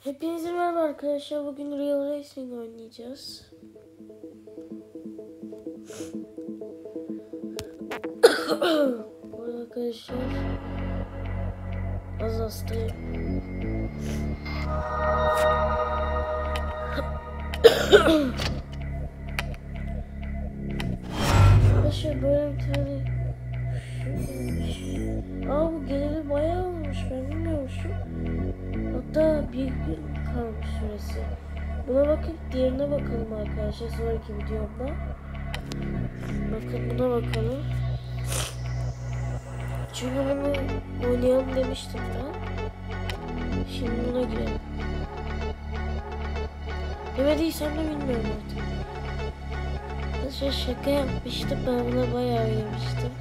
Hepinize merhaba arkadaşlar. Bugün Real Racing oynayacağız. Bu arada arkadaşlar az hastayım. Arkadaşlar böyle bir tane bu geleli bayağı olmuş, ben bilmiyormuşum. Hatta bir gün kalmış süresi. Buna bakıp diğerine bakalım arkadaşlar sonraki videomda. Bakın buna bakalım. Çünkü bunu oynayalım demiştim ben. Şimdi buna girelim. Demediysem de bilmiyorum artık. Arkadaşlar şaka yapmıştım, ben buna bayağı oynamıştım.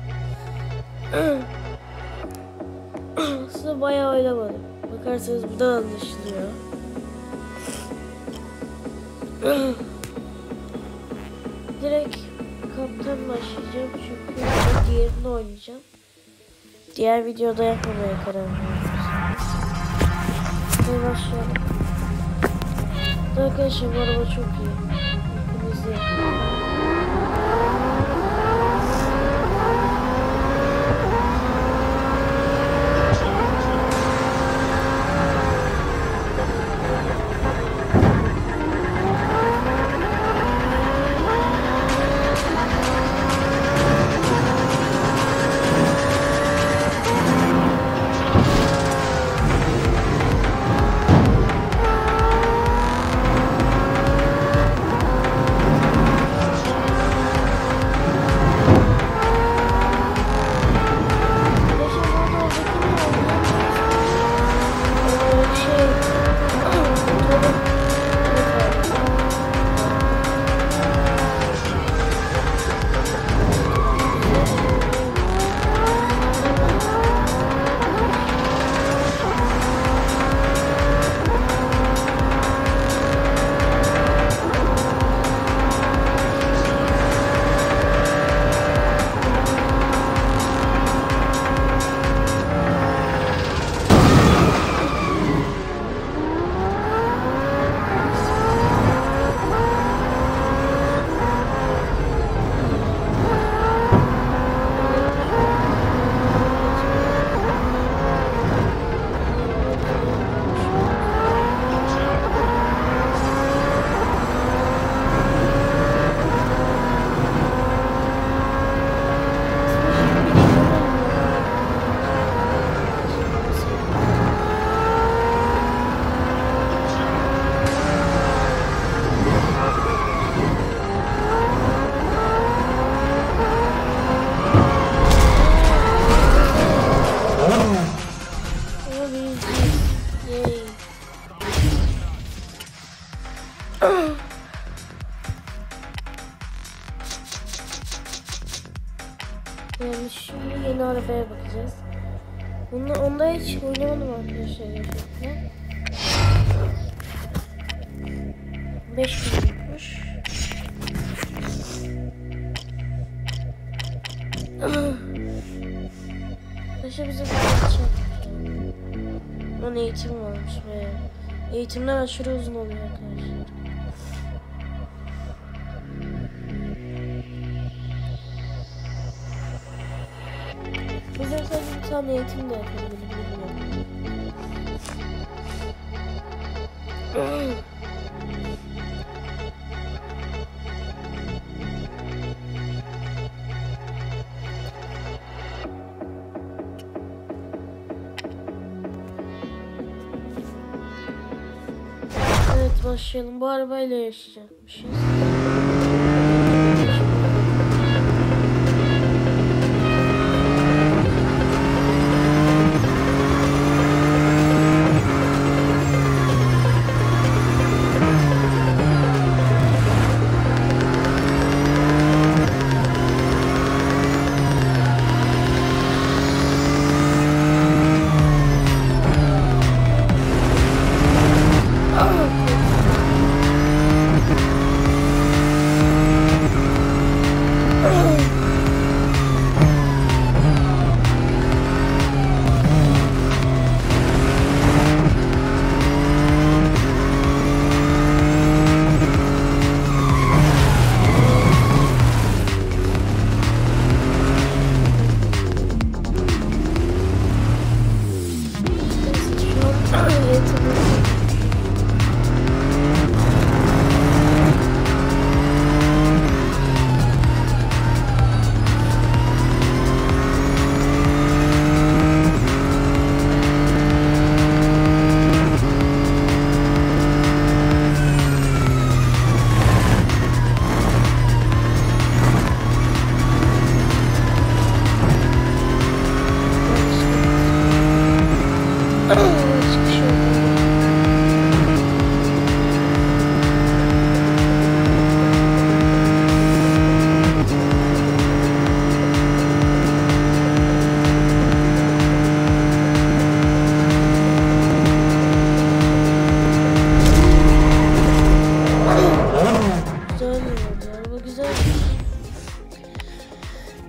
Aslında bayağı oynamadım. Bakarsanız buradan anlaşılıyor. Direkt kaptan başlayacağım çünkü diğerini oynayacağım. Diğer videoda yapmamaya karar verdim. Hadi başlayalım. Arkadaşlar bu araba çok iyi. Bakın izleyin. Yani şimdi yeni arabaya bakacağız. Onda hiç oynamadım arkadaşlar gerçekten. 5 günmüş. Arkadaşlar bize bakacak. Onun eğitimi varmış ve eğitimler aşırı uzun oluyor arkadaşlar. Biz de sadece bir tane eğitim de yapabilirim, bilmiyorum. Evet başlayalım. Bu arabayla yaşayacakmışız.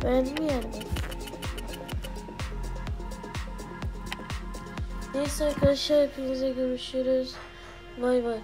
Beğendim yani. Neyse arkadaşlar, hepinize görüşürüz. Bay bay.